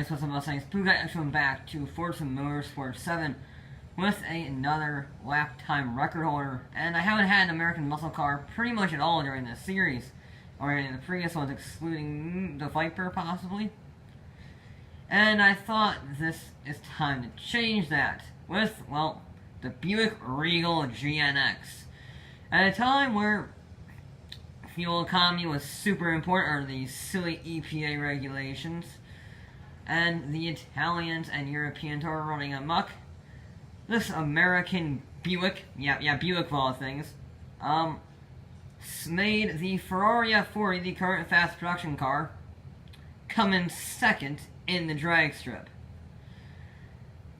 guys, what's up, Mustangs? Buick coming back to Forza Motorsport 7 with another lap time record holder. And I haven't had an American muscle car pretty much at all during this series, or in the previous ones, excluding the Viper, possibly. And I thought this is time to change that with, well, the Buick Regal GNX. At a time where fuel economy was super important, or the silly EPA regulations, and the Italians and Europeans are running amok, this American Buick, Buick of all things, made the Ferrari F40, the current fast production car, come in second in the drag strip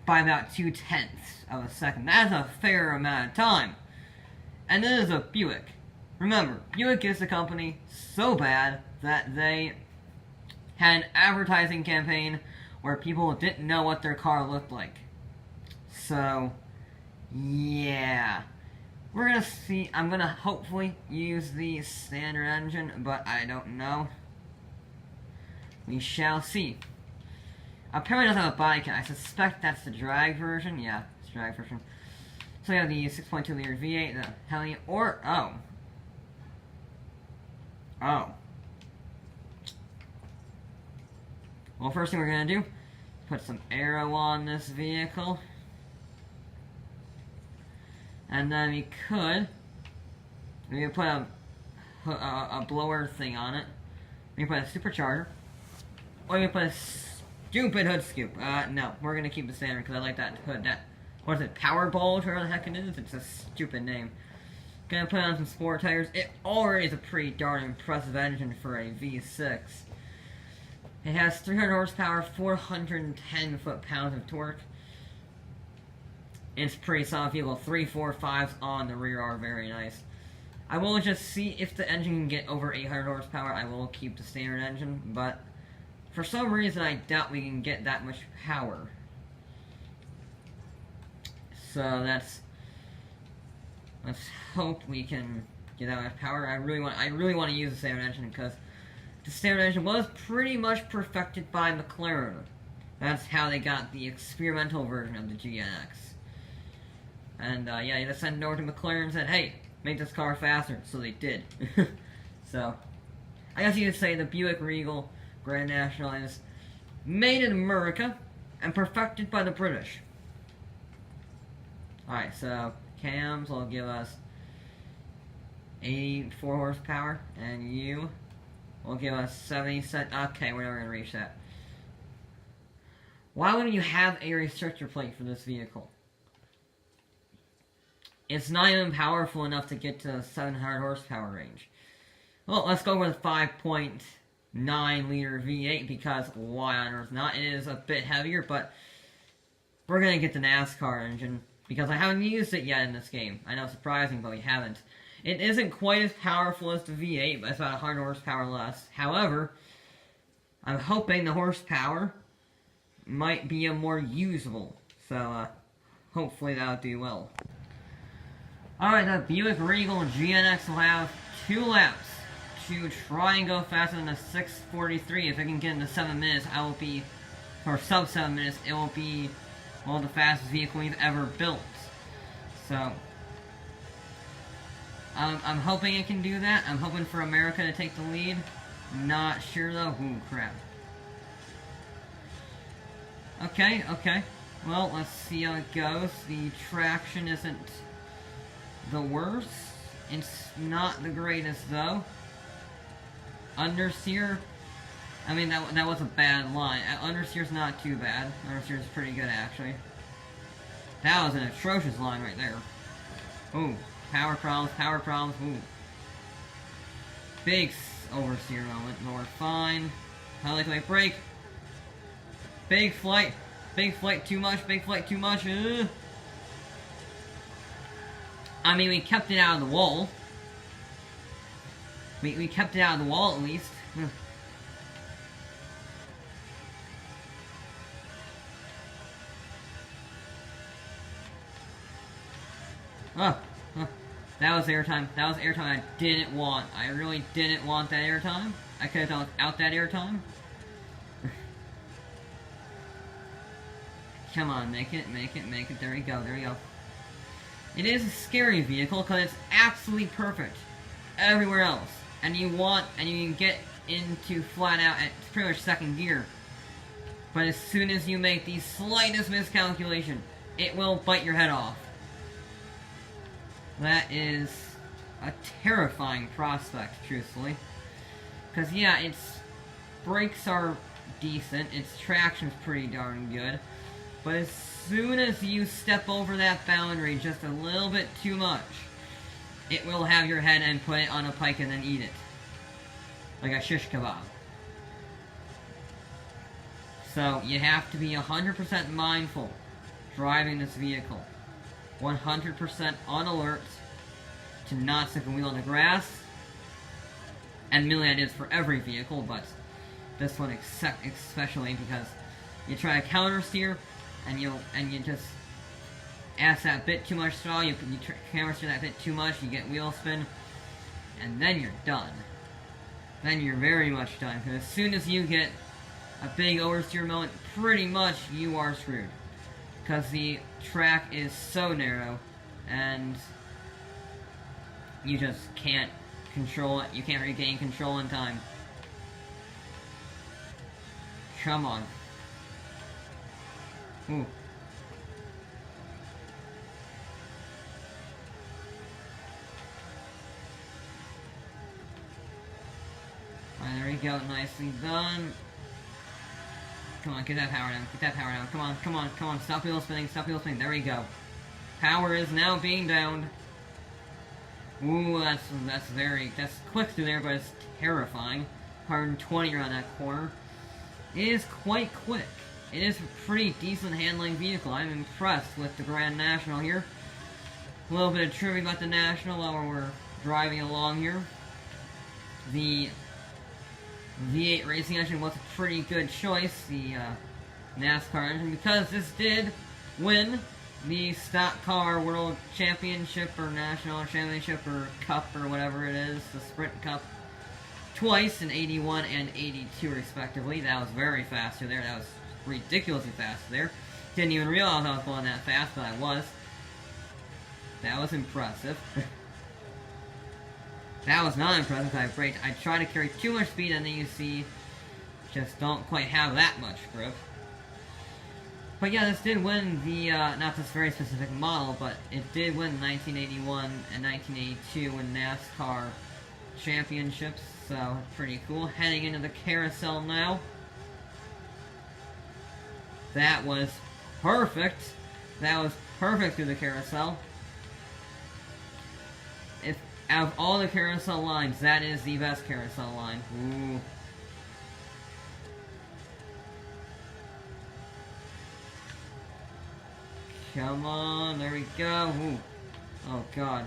by about 0.2 of a second. That's a fair amount of time. And this is a Buick. Remember, Buick is a company so bad that they had an advertising campaign where people didn't know what their car looked like. So, yeah. We're gonna see. I'm gonna hopefully use the standard engine, but I don't know. We shall see. Apparently it doesn't have a body kit. I suspect that's the drag version. Yeah, it's the drag version. So we have the 6.2 liter V8, the heli, or, oh. Well, first thing we're gonna do, put some aero on this vehicle. And then we could put a blower thing on it. We can put a supercharger. Or we can put a stupid hood scoop. No, we're gonna keep the standard because I like that hood. What is it, Power Bulge, whatever the heck it is? It's a stupid name. Gonna put on some sport tires. It already is a pretty darn impressive engine for a V6. It has 300 horsepower, 410 foot-pounds of torque. It's a pretty solid vehicle. 3, 4, 5s on the rear are very nice. I will just see if the engine can get over 800 horsepower. I will keep the standard engine, but for some reason I doubt we can get that much power. So let's hope we can get that much power. I really want to use the standard engine because the standard engine was pretty much perfected by McLaren. That's how they got the experimental version of the GNX. And yeah, they just sent it over to McLaren and said, hey, make this car faster. So they did. So I guess you could say the Buick Regal Grand National is made in America and perfected by the British. Alright, so cams will give us 84 horsepower, and you will give us 77. Okay, we're never going to reach that. Why wouldn't you have a restrictor plate for this vehicle? It's not even powerful enough to get to the 700 horsepower range. Well, let's go with 5.9 liter V8 because why on earth not? It is a bit heavier, but we're going to get the NASCAR engine because I haven't used it yet in this game. I know it's surprising, but we haven't. It isn't quite as powerful as the V8, but it's about 100 horsepower less. However, I'm hoping the horsepower might be more usable. So, hopefully that'll do well. Alright, the Buick Regal GNX will have 2 laps to try and go faster than a 6:43. If I can get into 7 minutes, I will be, or sub 7 minutes, it will be, well, the fastest vehicle we've ever built. So, I'm hoping it can do that. I'm hoping for America to take the lead. Not sure though. Ooh, crap. Okay. Well, let's see how it goes. The traction isn't the worst. It's not the greatest though. Understeer, I mean that was a bad line. Understeer's not too bad. Understeer's pretty good actually. That was an atrocious line right there. Ooh, power problems. Ooh, big oversteer moment. But we're fine. I like my brake. Big flight too much. I mean, we kept it out of the wall. We kept it out of the wall, at least. That was airtime. I didn't want. I really didn't want that airtime. I could have done without that airtime. Come on, make it, make it, make it. There you go, there you go. It is a scary vehicle because it's absolutely perfect everywhere else. And you can get into flat out at pretty much second gear. But as soon as you make the slightest miscalculation, it will bite your head off. That is a terrifying prospect, truthfully. Because, yeah, its brakes are decent, its traction's pretty darn good. But as soon as you step over that boundary just a little bit too much, it will have your head and put it on a pike and then eat it. Like a shish kebab. So, you have to be 100% mindful driving this vehicle. 100% on alert to not stick a wheel in the grass. And really that is for every vehicle, but this one especially because you try to counter steer and you just ask that bit too much throttle, you counter steer that bit too much, you get wheel spin, and then you're done. Then you're very much done, because as soon as you get a big oversteer moment, pretty much you are screwed. Because the track is so narrow, and you just can't control it, you can't regain control in time. Come on. Ooh. Alright, there we go, nicely done. Come on, get that power down, get that power down. Come on, come on, come on, stop wheel spinning, there we go. Power is now being downed. Ooh, that's quick through there, but it's terrifying. 120 around that corner. It is quite quick. It is a pretty decent handling vehicle. I'm impressed with the Grand National here. A little bit of trivia about the National while we're driving along here. The V8 racing engine was a pretty good choice, the NASCAR engine, because this did win the Stock Car World Championship or National Championship or Cup or whatever it is, the Sprint Cup, twice in 81 and 82 respectively. That was very fast through there. That was ridiculously fast there. Didn't even realize I was going that fast, but I was. That was impressive. That was not impressive. I try to carry too much speed, and then you see, just don't quite have that much grip. But yeah, this did win the, not this very specific model, but it did win 1981 and 1982 in NASCAR championships, so pretty cool. Heading into the carousel now. That was perfect. That was perfect through the carousel. If out of all the carousel lines, that is the best carousel line. Ooh. Come on, there we go. Ooh. Oh god.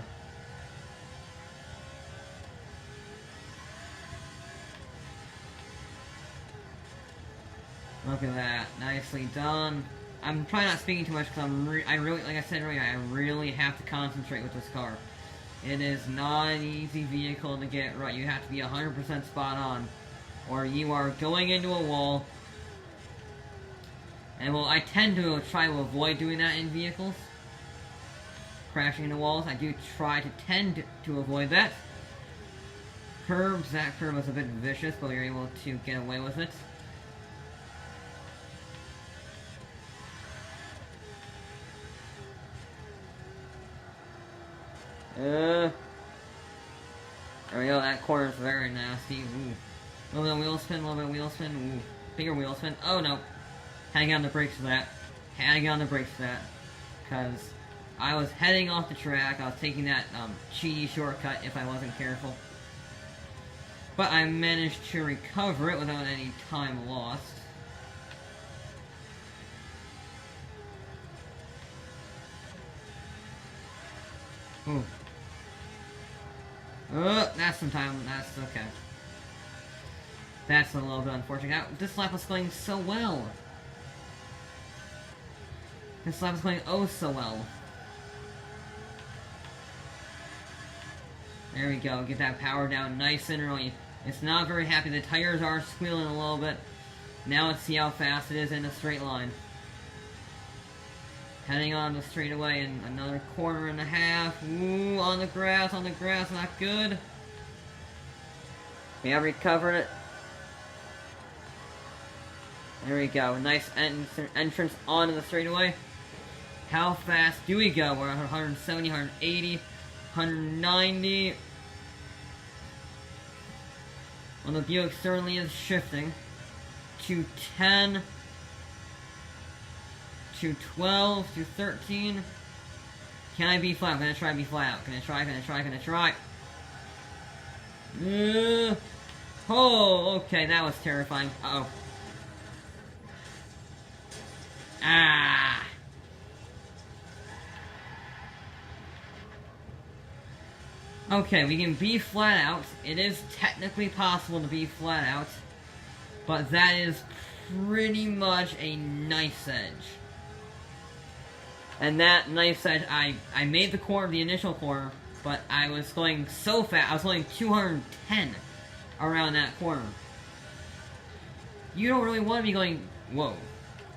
Look at that. Nicely done. I'm probably not speaking too much because I really, like I said earlier, I really have to concentrate with this car. It is not an easy vehicle to get right. You have to be 100% spot on, or you are going into a wall. And well, I tend to try to avoid doing that in vehicles. Crashing into walls, I do try to tend to avoid that. Curbs, that curb was a bit vicious, but we were able to get away with it. There we go, that corner's very nasty. Ooh. A little bit of wheel spin, a little bit of wheel spin. Ooh. Bigger wheel spin. Oh no. Hang on the brakes for that. Hang on the brakes for that. Because I was heading off the track. I was taking that cheaty shortcut if I wasn't careful. But I managed to recover it without any time lost. Ooh. That's some time. That's okay. That's a little bit unfortunate. This lap was going so well. This lap was going oh so well. There we go. Get that power down nice and early. It's not very happy. The tires are squealing a little bit. Now let's see how fast it is in a straight line. Heading on the straightaway in another quarter and a half. Ooh, on the grass, not good. We have recovered it. There we go. Nice entrance onto the straightaway. How fast do we go? We're at 170, 180, 190. Well, the Buick certainly is shifting. 210. 212, 213. Can I be flat? I'm gonna try to be flat out. Can I try? Oh, okay, that was terrifying. Uh-oh. Ah! Okay, we can be flat out. It is technically possible to be flat out, but that is pretty much a knife's edge. And that knife's edge, I made the corner, the initial corner, but I was going so fast. I was going 210 around that corner. You don't really want to be going, whoa.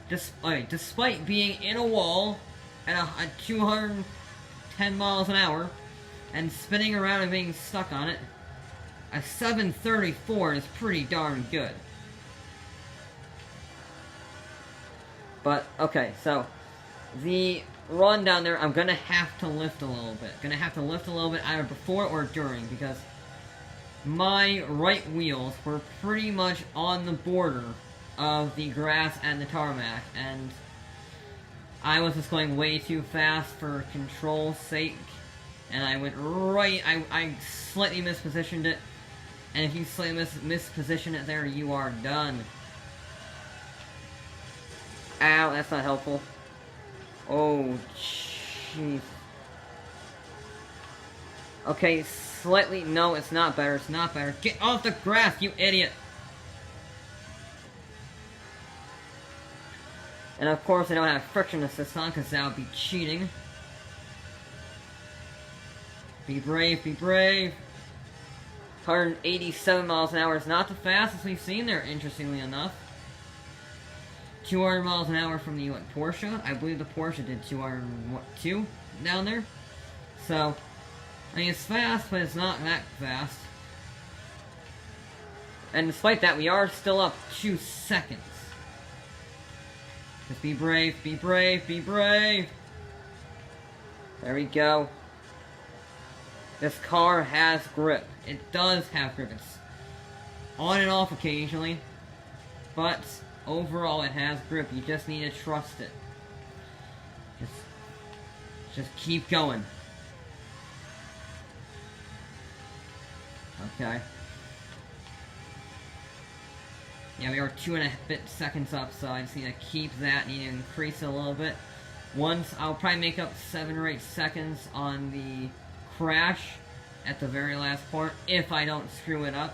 Despite being in a wall at 210 miles an hour and spinning around and being stuck on it, a 734 is pretty darn good. But, okay, so the run down there, I'm gonna have to lift a little bit. Either before or during, because my right wheels were pretty much on the border of the grass and the tarmac, and I was just going way too fast for control's sake, and I went right, I slightly mispositioned it, and if you slightly misposition it there, you are done. Ow, that's not helpful. Oh, jeez. Okay, slightly, no, it's not better, Get off the grass, you idiot! And of course I don't have friction assist on, because that would be cheating. Be brave, 187 miles an hour is not the fastest we've seen there, interestingly enough. 200 miles an hour from the Porsche. I believe the Porsche did 202 down there. So, I mean, it's fast, but it's not that fast. And despite that, we are still up 2 seconds. Just be brave. There we go. This car has grip. It does have grip. It's on and off occasionally, but overall it has grip. You just need to trust it. Just keep going. Okay. Yeah, we are 2.5 seconds up, so I just need to keep that, need to increase it a little bit. Once, I'll probably make up 7 or 8 seconds on the crash at the very last point, if I don't screw it up.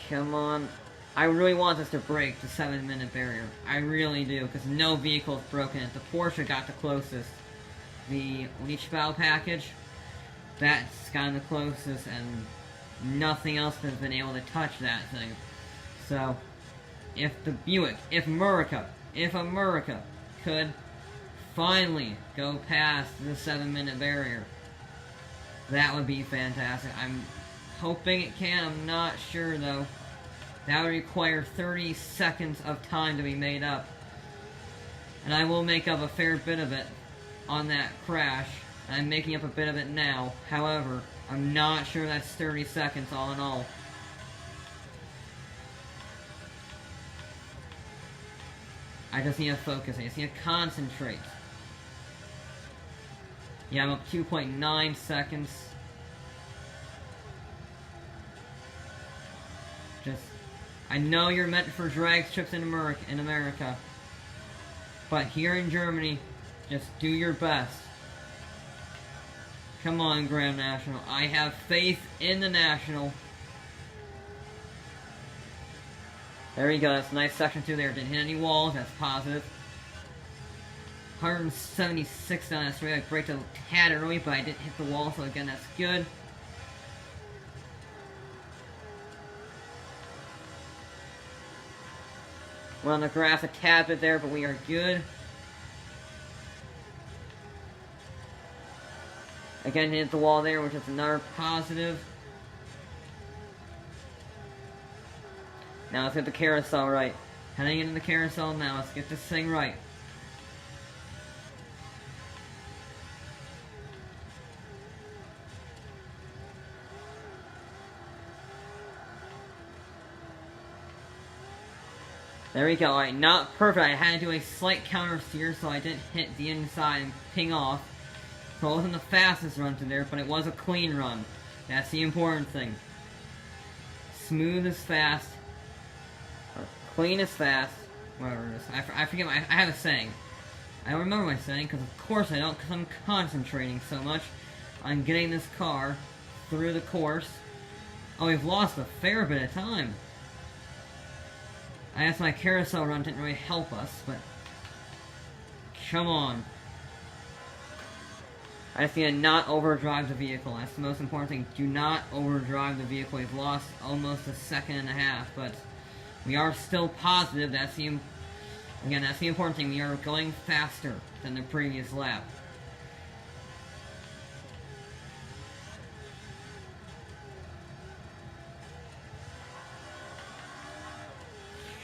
Come on. I really want this to break the 7-minute barrier. I really do, because no vehicle's broken it. The Porsche got the closest. The Leech Valve package, that's gotten the closest, and nothing else has been able to touch that thing. So, if the Buick, if America could finally go past the 7-minute barrier, that would be fantastic. I'm hoping it can, I'm not sure though. That would require 30 seconds of time to be made up. And I will make up a fair bit of it on that crash. I'm making up a bit of it now. However, I'm not sure that's 30 seconds all in all. I just need to focus. I just need to concentrate. Yeah, I'm up 2.9 seconds. I know you're meant for drag strips in America. But here in Germany, just do your best. Come on, Grand National. I have faith in the National. There we go. That's a nice section through there. Didn't hit any walls. That's positive. 176 down that straight. I braked a tad early, but I didn't hit the wall, so again, that's good. We're on the grass a tad bit there, but we are good. Again, hit the wall there, which is another positive. Now let's get the carousel right. Heading into the carousel now. Let's get this thing right. There we go. Alright, not perfect. I had to do a slight counter steer so I didn't hit the inside and ping off. So it wasn't the fastest run through there, but it was a clean run. That's the important thing. Smooth is fast. Or clean is fast. Whatever it is. I forget I have a saying. I don't remember my saying, because of course I don't, because I'm concentrating so much on getting this car through the course. Oh, we've lost a fair bit of time. I guess my carousel run didn't really help us, but come on. I just need to not overdrive the vehicle. That's the most important thing. Do not overdrive the vehicle. We've lost almost a second and a half, but we are still positive. That's the important thing. We are going faster than the previous lap.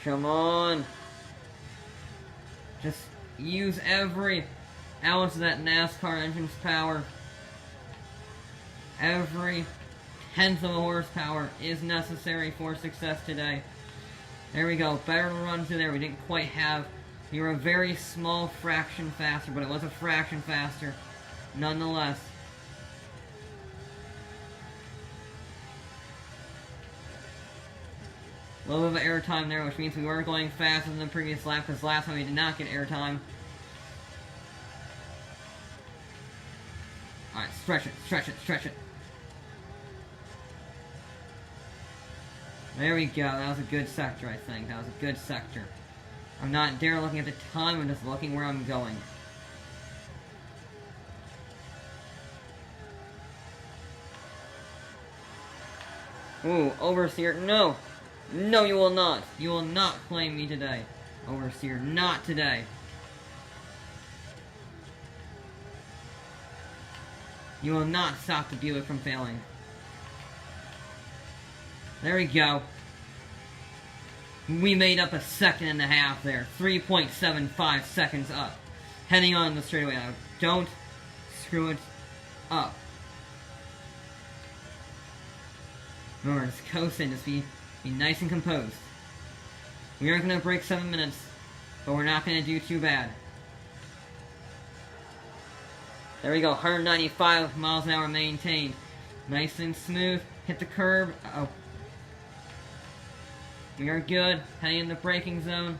Come on. Just use every ounce of that NASCAR engine's power. Every tenth of a horsepower is necessary for success today. There we go. Better run through there. We didn't quite have... We were a very small fraction faster, but it was a fraction faster nonetheless. A little bit of airtime there, which means we were going faster than the previous lap, because last time we did not get airtime. Alright, stretch it, stretch it, stretch it. There we go, that was a good sector, I think. That was a good sector. I'm not dare looking at the time, I'm just looking where I'm going. Ooh, oversteer, no! No, you will not. You will not claim me today. Oversteer, not today. You will not stop the Buick from failing. There we go. We made up a second and a half there. 3.75 seconds up. Heading on the straightaway now. Don't screw it up. Remember, just coast in, just be nice and composed. We aren't going to break 7 minutes, but we're not going to do too bad. There we go, 195 miles an hour maintained. Nice and smooth. Hit the curb. Uh-oh. We are good. Heading in the braking zone.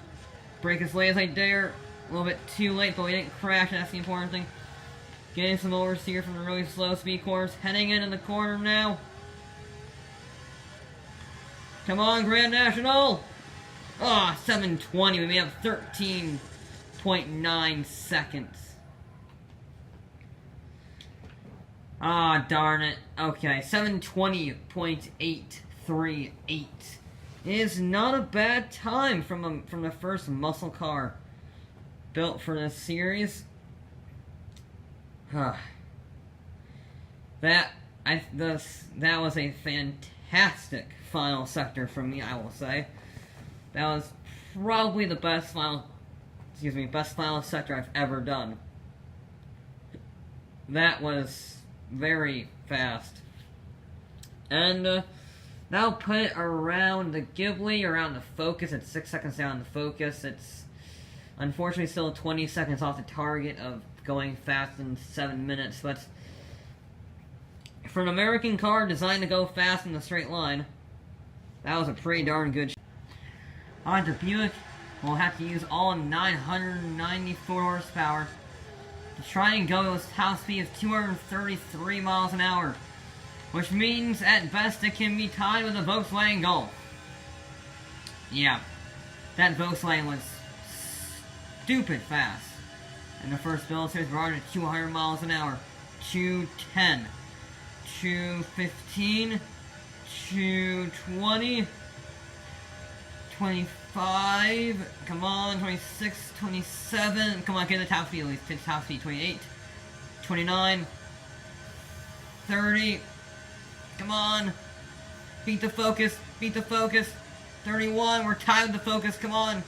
Brake as late as I dare. A little bit too late, but we didn't crash. That's the important thing. Getting some oversteer from the really slow speed corners. Heading into the corner now. Come on, Grand National! Ah, 720. We made up 13.9 seconds. Ah, darn it. Okay, 720.838 is not a bad time from the first muscle car built for this series. That was a fantastic final sector from me, I will say. That was probably the best final sector I've ever done. That was very fast. And that'll put it around the Ghibli, around the Focus. It's 6 seconds down the Focus. It's unfortunately still 20 seconds off the target of going fast in 7 minutes, but for an American car designed to go fast in a straight line, that was a pretty darn good. On to Buick, we'll have to use all 994 horsepower to try and go to its top speed of 233 miles an hour, which means at best it can be tied with a Volkswagen Golf. Yeah, that Volkswagen was stupid fast in the first build series. We're already at 200 miles an hour, 210. 215, 220, 25, come on, 26, 27, come on, get the top speed at least, get the top speed, 28, 29, 30, come on, beat the focus, 31, we're tied with the focus, come on,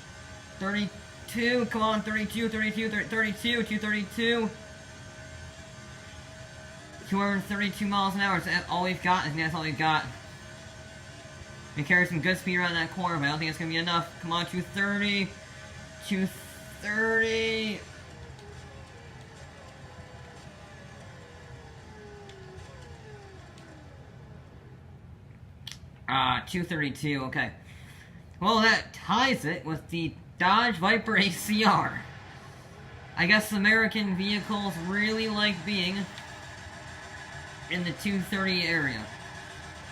32, come on, 32, 232, 232 miles an hour, is that all we've got? I think that's all we've got. We carry some good speed around that corner, but I don't think it's going to be enough. Come on, 230. 230. Ah, 232, okay. Well, that ties it with the Dodge Viper ACR. I guess American vehicles really like being in the 230 area.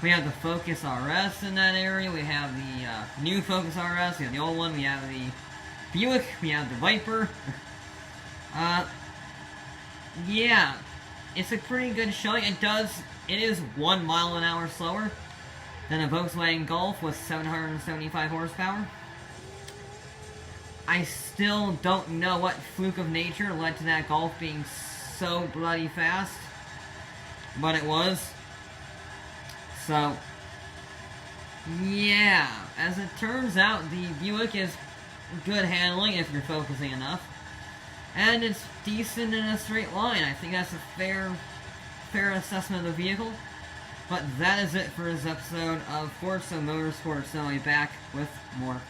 We have the Focus RS in that area, we have the new Focus RS, we have the old one, we have the Buick, we have the Viper. Yeah, it's a pretty good showing. It is 1 mile an hour slower than a Volkswagen Golf with 775 horsepower. I still don't know what fluke of nature led to that Golf being so bloody fast, but it was. So, yeah, as it turns out, the Buick is good handling if you're focusing enough, and it's decent in a straight line. I think that's a fair assessment of the vehicle. But that is it for this episode of Forza Motorsport. So I'll be back with more.